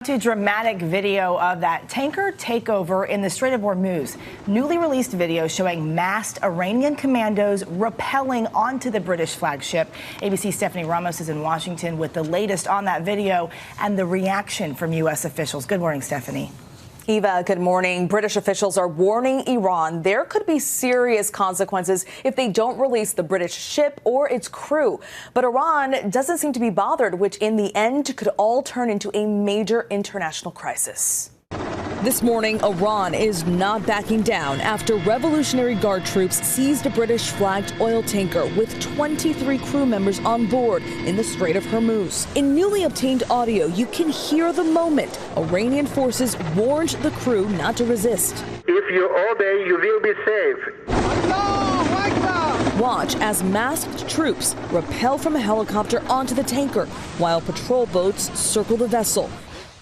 To dramatic video of that tanker takeover in the Strait of Hormuz. Newly released video showing masked Iranian commandos rappelling onto the British flagship. ABC's Stephanie Ramos is in Washington with the latest on that video and the reaction from U.S. officials. Good morning, Stephanie. Eva, good morning. British officials are warning Iran there could be serious consequences if they don't release the British ship or its crew. But Iran doesn't seem to be bothered, which in the end could all turn into a major international crisis. This morning, Iran is not backing down after Revolutionary Guard troops seized a British-flagged oil tanker with 23 crew members on board in the Strait of Hormuz. In newly obtained audio, you can hear the moment Iranian forces warned the crew not to resist. If you obey, you will be safe. Watch as masked troops rappel from a helicopter onto the tanker while patrol boats circle the vessel.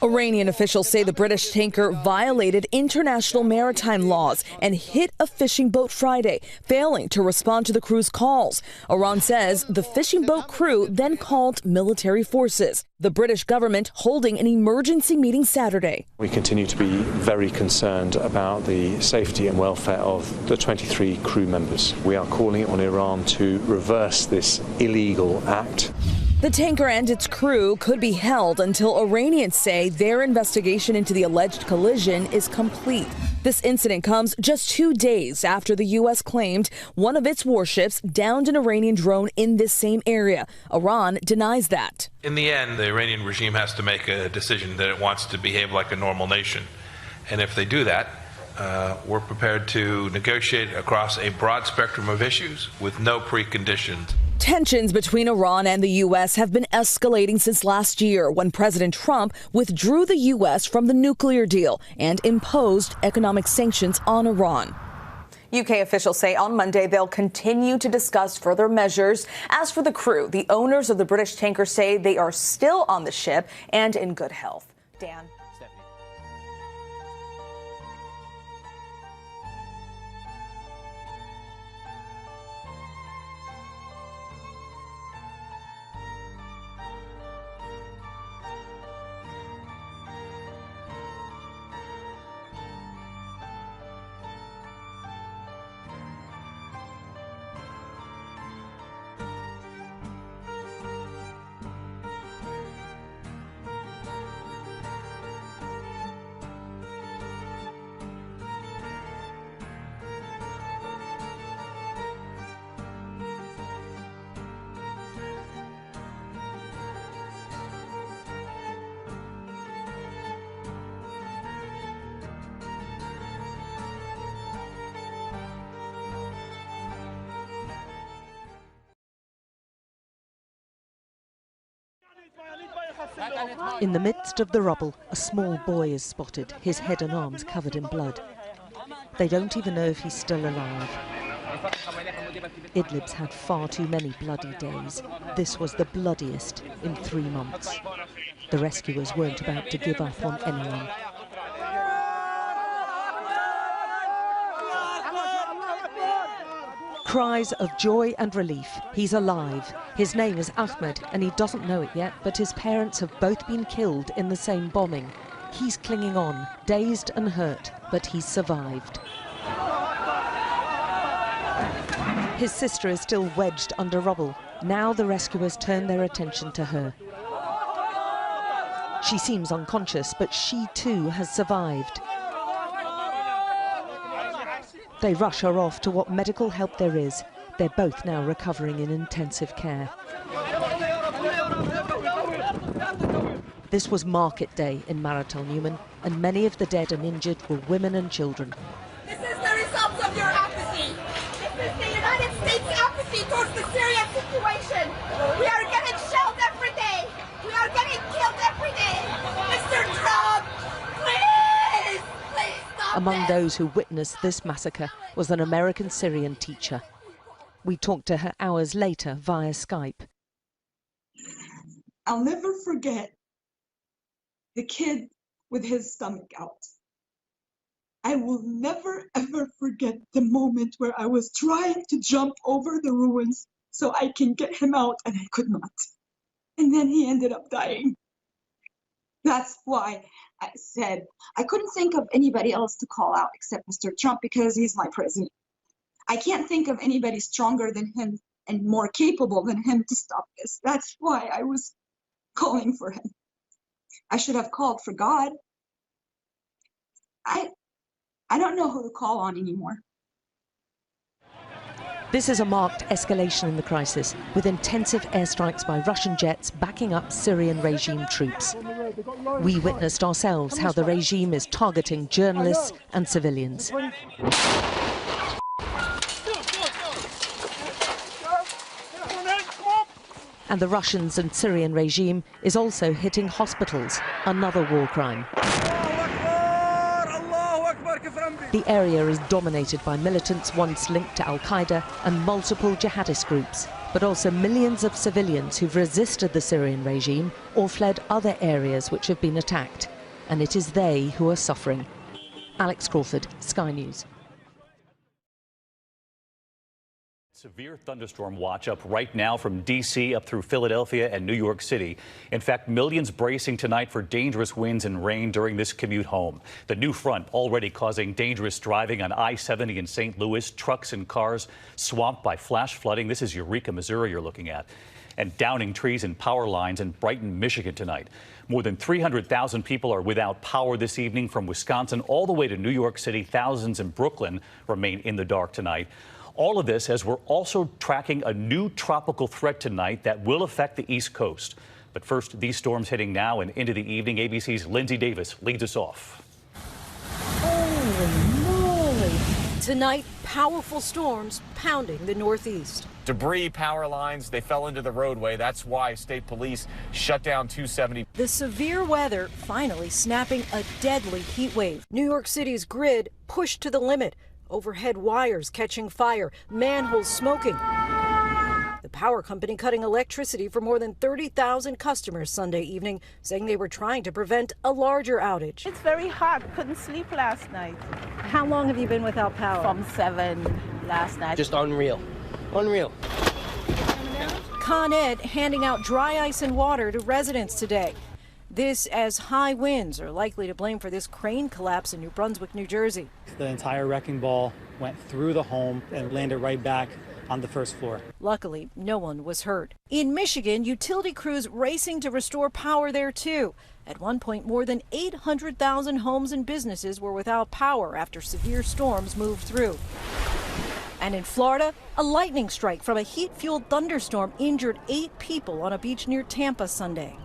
Iranian officials say the British tanker violated international maritime laws and hit a fishing boat Friday, failing to respond to the crew's calls. Iran says the fishing boat crew then called military forces. The British government holding an emergency meeting Saturday. We continue to be very concerned about the safety and welfare of the 23 crew members. We are calling on Iran to reverse this illegal act. The tanker and its crew could be held until Iranians say their investigation into the alleged collision is complete. This incident comes just 2 days after the U.S. claimed one of its warships downed an Iranian drone in this same area. Iran denies that. In the end, the Iranian regime has to make a decision that it wants to behave like a normal nation. And if they do that, we're prepared to negotiate across a broad spectrum of issues with no preconditions. Tensions between Iran and the U.S. have been escalating since last year when President Trump withdrew the U.S. from the nuclear deal and imposed economic sanctions on Iran. UK officials say on Monday they'll continue to discuss further measures. As for the crew, the owners of the British tanker say they are still on the ship and in good health. Dan. In the midst of the rubble, a small boy is spotted, his head and arms covered in blood. They don't even know if he's still alive. Idlib's had far too many bloody days. This was the bloodiest in 3 months. The rescuers weren't about to give up on anyone. Cries of joy and relief. He's alive. His name is Ahmed, and he doesn't know it yet, but his parents have both been killed in the same bombing. He's clinging on, dazed and hurt, but he's survived. His sister is still wedged under rubble. Now the rescuers turn their attention to her. She seems unconscious, but she too has survived. They rush her off to what medical help there is. They're both now recovering in intensive care. This was market day in Marital Newman, and many of the dead and injured were women and children. This is the result of your apathy. This is the United States' apathy towards the Syrian situation. We are getting shelled every day. We are getting killed every day. Mr. Trump, please, please stop Among this. those who witnessed this massacre was an American Syrian teacher. We talked to her hours later via Skype. I'll never forget the kid with his stomach out. I will never ever forget the moment where I was trying to jump over the ruins so I can get him out and I could not. And then he ended up dying. That's why I said I couldn't think of anybody else to call out except Mr. Trump because he's my president. I can't think of anybody stronger than him and more capable than him to stop this. That's why I was calling for him. I should have called for God. I don't know who to call on anymore. This is a marked escalation in the crisis, with intensive airstrikes by Russian jets backing up Syrian regime troops. We witnessed ourselves how the regime is targeting journalists and civilians. And the Russians and Syrian regime is also hitting hospitals, another war crime. The area is dominated by militants once linked to Al-Qaeda and multiple jihadist groups, but also millions of civilians who've resisted the Syrian regime or fled other areas which have been attacked. And it is they who are suffering. Alex Crawford, Sky News. Severe thunderstorm watch up right now from D.C. up through Philadelphia and New York City. In fact, millions bracing tonight for dangerous winds and rain during this commute home. The new front already causing dangerous driving on I-70 in St. Louis. Trucks and cars swamped by flash flooding. This is Eureka, Missouri you're looking at. And downing trees and power lines in Brighton, Michigan tonight. More than 300,000 people are without power this evening from Wisconsin all the way to New York City. Thousands in Brooklyn remain in the dark tonight. All of this as we're also tracking a new tropical threat tonight that will affect the East Coast. But first, these storms hitting now and into the evening. ABC's Lindsay Davis leads us off. Holy moly. Tonight, powerful storms pounding the Northeast. Debris, power lines, they fell into the roadway. That's why state police shut down 270. The severe weather finally snapping a deadly heat wave. New York City's grid pushed to the limit. Overhead wires catching fire, manholes smoking. The power company cutting electricity for more than 30,000 customers Sunday evening, saying they were trying to prevent a larger outage. It's very hot. Couldn't sleep last night. How long have you been without power? From 7 last night. Just unreal. Unreal. Con Ed handing out dry ice and water to residents today. This as high winds are likely to blame for this crane collapse in New Brunswick, New Jersey. The entire wrecking ball went through the home and landed right back on the first floor. Luckily, no one was hurt. In Michigan, utility crews racing to restore power there too. At one point, more than 800,000 homes and businesses were without power after severe storms moved through. And in Florida, a lightning strike from a heat-fueled thunderstorm injured 8 people on a beach near Tampa Sunday.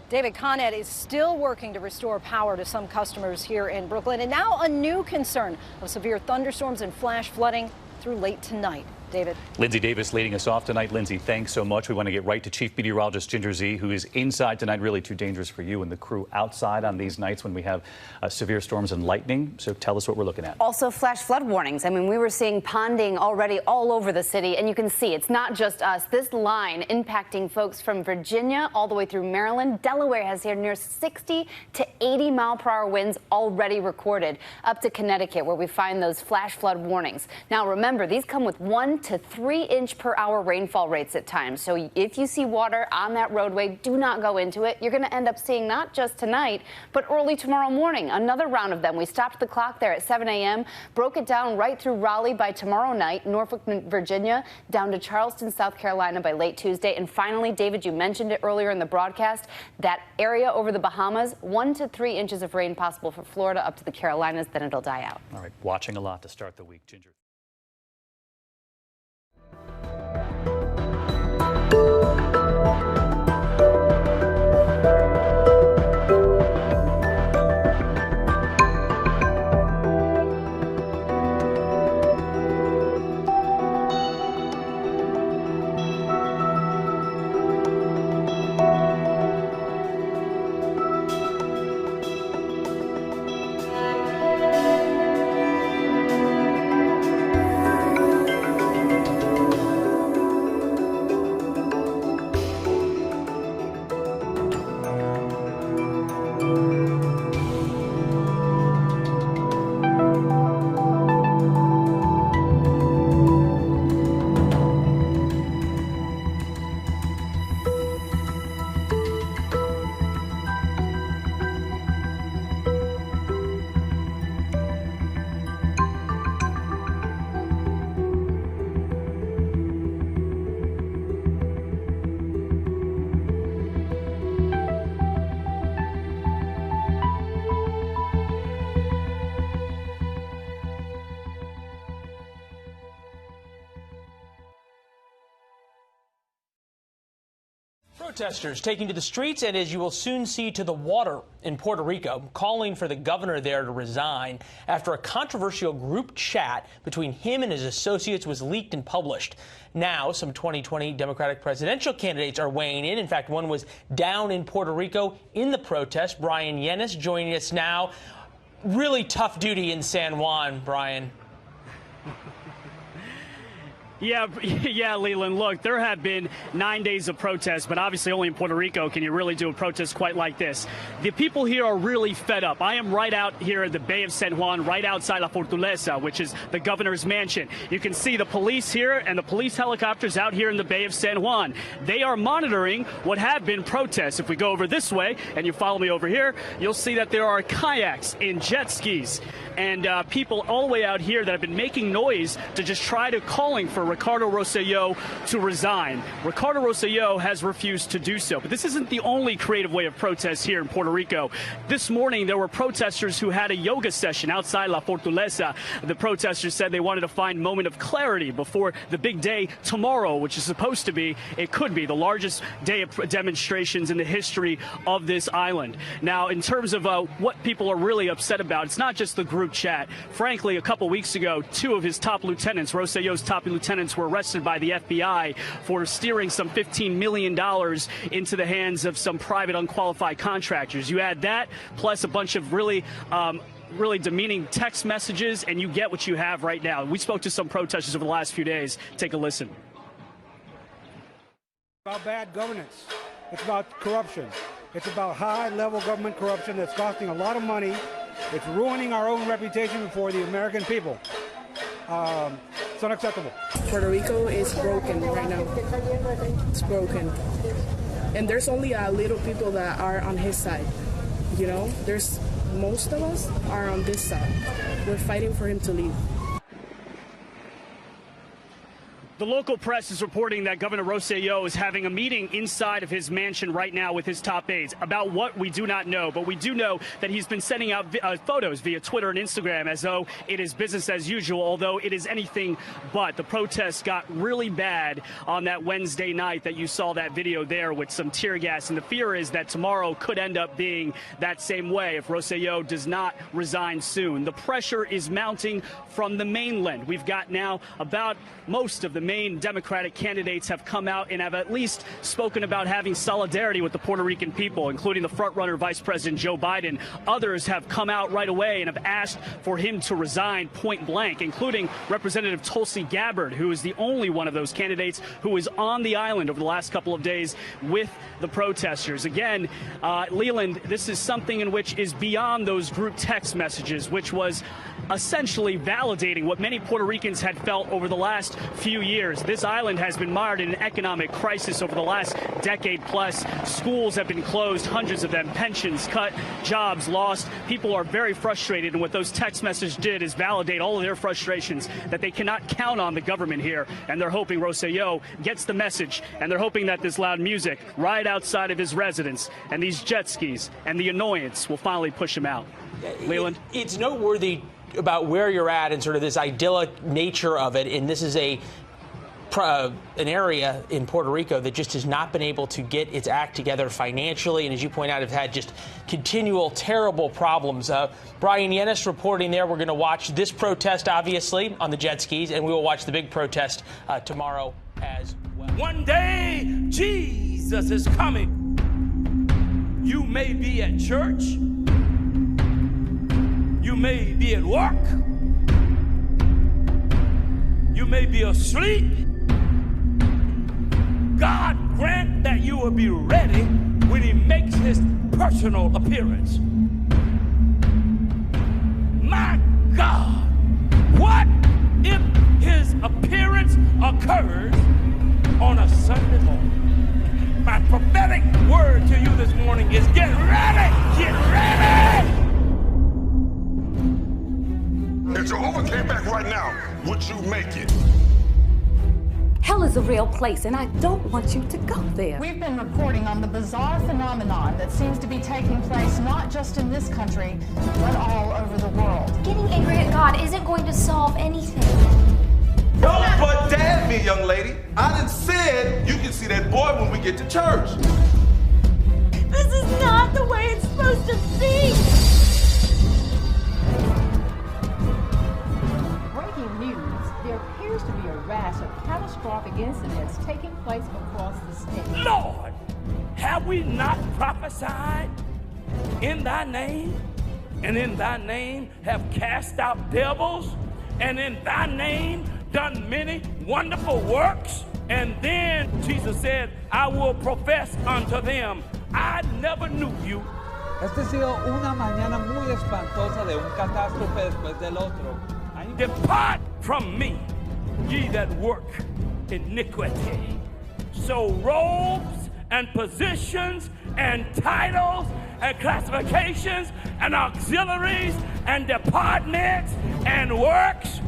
David, Con Ed is still working to restore power to some customers here in Brooklyn. And now a new concern of severe thunderstorms and flash flooding through late tonight. David. Lindsay Davis leading us off tonight. Lindsay, thanks so much. We want to get right to Chief Meteorologist Ginger Z, who is inside tonight. Really too dangerous for you and the crew outside on these nights when we have severe storms and lightning. So tell us what we're looking at. Also flash flood warnings. I mean, we were seeing ponding already all over the city, and you can see it's not just us. This line impacting folks from Virginia all the way through Maryland. Delaware has here near 60 to 80 mile per hour winds already recorded, up to Connecticut, where we find those flash flood warnings. Now, remember, these come with 1 to 3 inch per hour rainfall rates at times. So if you see water on that roadway, do not go into it. You're going to end up seeing not just tonight, but early tomorrow morning. Another round of them. We stopped the clock there at 7 a.m., broke it down right through Raleigh by tomorrow night, Norfolk, Virginia, down to Charleston, South Carolina by late Tuesday. And finally, David, you mentioned it earlier in the broadcast, that area over the Bahamas, 1 to 3 inches of rain possible for Florida up to the Carolinas. Then it'll die out. All right, watching a lot to start the week, Ginger. Protesters taking to the streets and, as you will soon see, to the water in Puerto Rico, calling for the governor there to resign after a controversial group chat between him and his associates was leaked and published. Now, some 2020 Democratic presidential candidates are weighing in. In fact, one was down in Puerto Rico in the protest. Brian Yenes joining us now. Really tough duty in San Juan, Brian. Yeah, Leland, look, there have been 9 days of protests, but obviously only in Puerto Rico can you really do a protest quite like this. The people here are really fed up. I am right out here at the Bay of San Juan, right outside La Fortaleza, which is the governor's mansion. You can see the police here and the police helicopters out here in the Bay of San Juan. They are monitoring what have been protests. If we go over this way and you follow me over here, you'll see that there are kayaks and jet skis and people all the way out here that have been making noise to just try to calling for Ricardo Rosselló to resign. Ricardo Rosselló has refused to do so. But this isn't the only creative way of protest here in Puerto Rico. This morning, there were protesters who had a yoga session outside La Fortaleza. The protesters said they wanted to find a moment of clarity before the big day tomorrow, which is supposed to be, it could be, the largest day of demonstrations in the history of this island. Now, in terms of what people are really upset about, it's not just the group chat. Frankly, a couple weeks ago, two of his top lieutenants, Rosselló's top lieutenants, were arrested by the FBI for steering some $15 million into the hands of some private unqualified contractors. You add that plus a bunch of really demeaning text messages, and you get what you have right now. We spoke to some protesters over the last few days. Take a listen. About bad governance. It's about corruption. It's about high-level government corruption that's costing a lot of money. It's ruining our own reputation before the American people. It's unacceptable. Puerto Rico is broken right now. It's broken. And there's only a little people that are on his side. You know, there's most of us are on this side. We're fighting for him to leave. The local press is reporting that Governor Rosselló is having a meeting inside of his mansion right now with his top aides. About what, we do not know, but we do know that he's been sending out photos via Twitter and Instagram as though it is business as usual, although it is anything but. The protests got really bad on that Wednesday night that you saw that video there with some tear gas, and the fear is that tomorrow could end up being that same way if Rosselló does not resign soon. The pressure is mounting from the mainland. We've got now about most of the main Democratic candidates have come out and have at least spoken about having solidarity with the Puerto Rican people, including the frontrunner Vice President Joe Biden. Others have come out right away and have asked for him to resign point blank, including Representative Tulsi Gabbard, who is the only one of those candidates who is on the island over the last couple of days with the protesters. Again, Leland, this is something in which is beyond those group text messages, which was essentially validating what many Puerto Ricans had felt over the last few years. This island has been mired in an economic crisis over the last decade plus. Schools have been closed, hundreds of them, pensions cut, jobs lost. People are very frustrated, and what those text messages did is validate all of their frustrations that they cannot count on the government here, and they're hoping Rosselló gets the message, and they're hoping that this loud music right outside of his residence and these jet skis and the annoyance will finally push him out. Leland? It's noteworthy about where you're at and sort of this idyllic nature of it, and this is an area in Puerto Rico that just has not been able to get its act together financially, and as you point out, have had just continual terrible problems. Brian Yenes reporting there. We're going to watch this protest, obviously, on the jet skis, and we will watch the big protest tomorrow as well. One day, Jesus is coming. You may be at church. You may be at work. You may be asleep. God grant that you will be ready when he makes his personal appearance. My God, what if his appearance occurs on a Sunday morning? My prophetic word to you this morning is get ready, get ready. If Jehovah came back right now, would you make it? Hell is a real place, and I don't want you to go there. We've been reporting on the bizarre phenomenon that seems to be taking place not just in this country, but all over the world. Getting angry at God isn't going to solve anything. Don't butt dad me, young lady. I done said you can see that boy when we get to church. This is not the way it's supposed to be. Breaking news, there appears to be a rash of catastrophic incidents taking place across the state. Lord, have we not prophesied in thy name? And in thy name have cast out devils? And in thy name done many wonderful works? And then Jesus said, I will profess unto them, I never knew you. Esta ha sido una mañana muy espantosa de un catástrofe después del otro. Depart from me, ye that work iniquity. So robes and positions and titles and classifications and auxiliaries and departments and works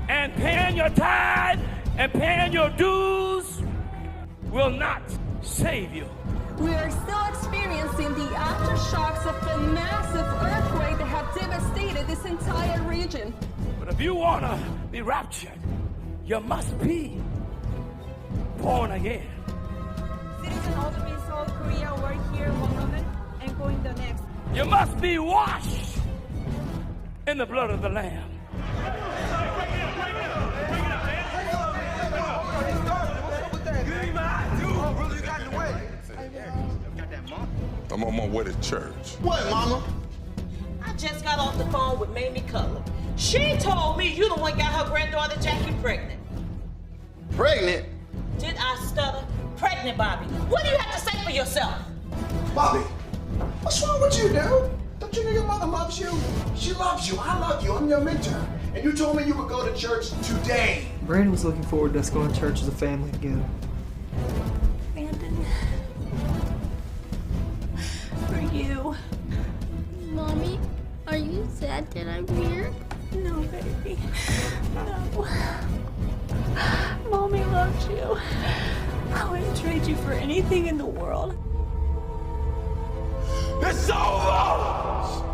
and paying your tithe and paying your dues will not save you. We are still experiencing the aftershocks of the massive earthquake that have devastated this entire region. But if you want to be raptured, you must be born again. Citizens also in South Korea were here one moment and going the next. You must be washed in the blood of the Lamb. I'm on my way to church. What, Mama? I just got off the phone with Mamie Cutler. She told me you the one got her granddaughter Jackie pregnant. Pregnant? Did I stutter? Pregnant, Bobby. What do you have to say for yourself? Bobby, what's wrong with you, dude? Don't you know your mother loves you? She loves you. I love you. I'm your mentor. And you told me you would go to church today. Brandon was looking forward to us going to church as a family together. Brandon. For you. Mommy, are you sad that I'm here? No, baby. No. Mommy loves you. I wouldn't trade you for anything in the world. It's over!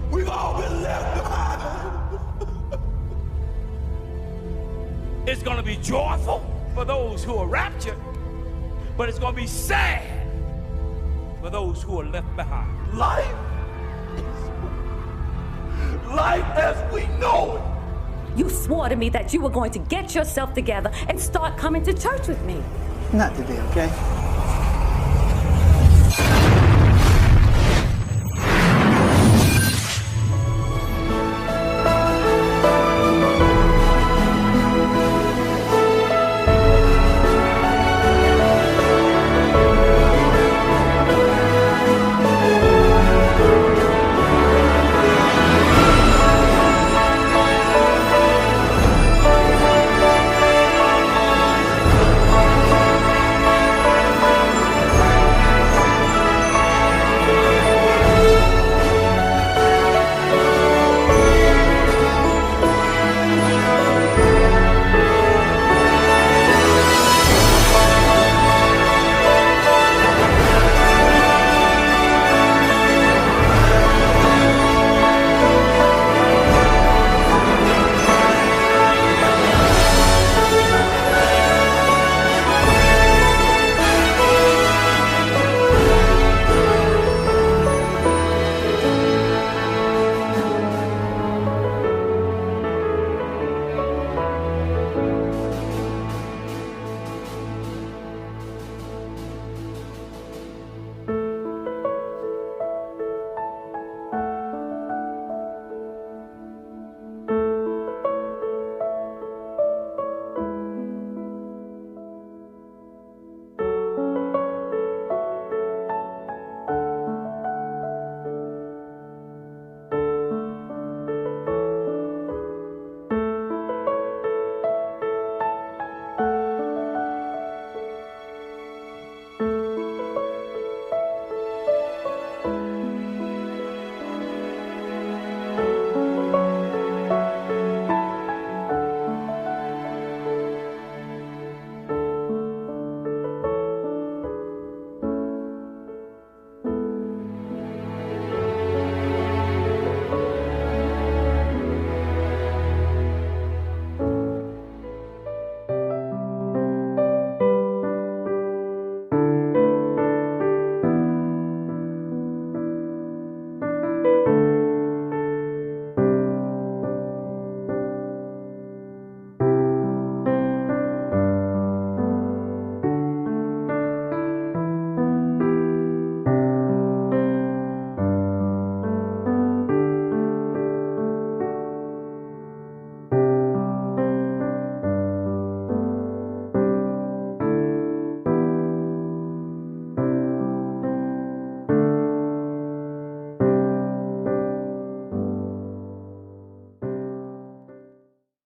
We've all been left behind. It's going to be joyful for those who are raptured, but it's going to be sad for those who are left behind. Life as we know it. You swore to me that you were going to get yourself together and start coming to church with me. Not today, okay?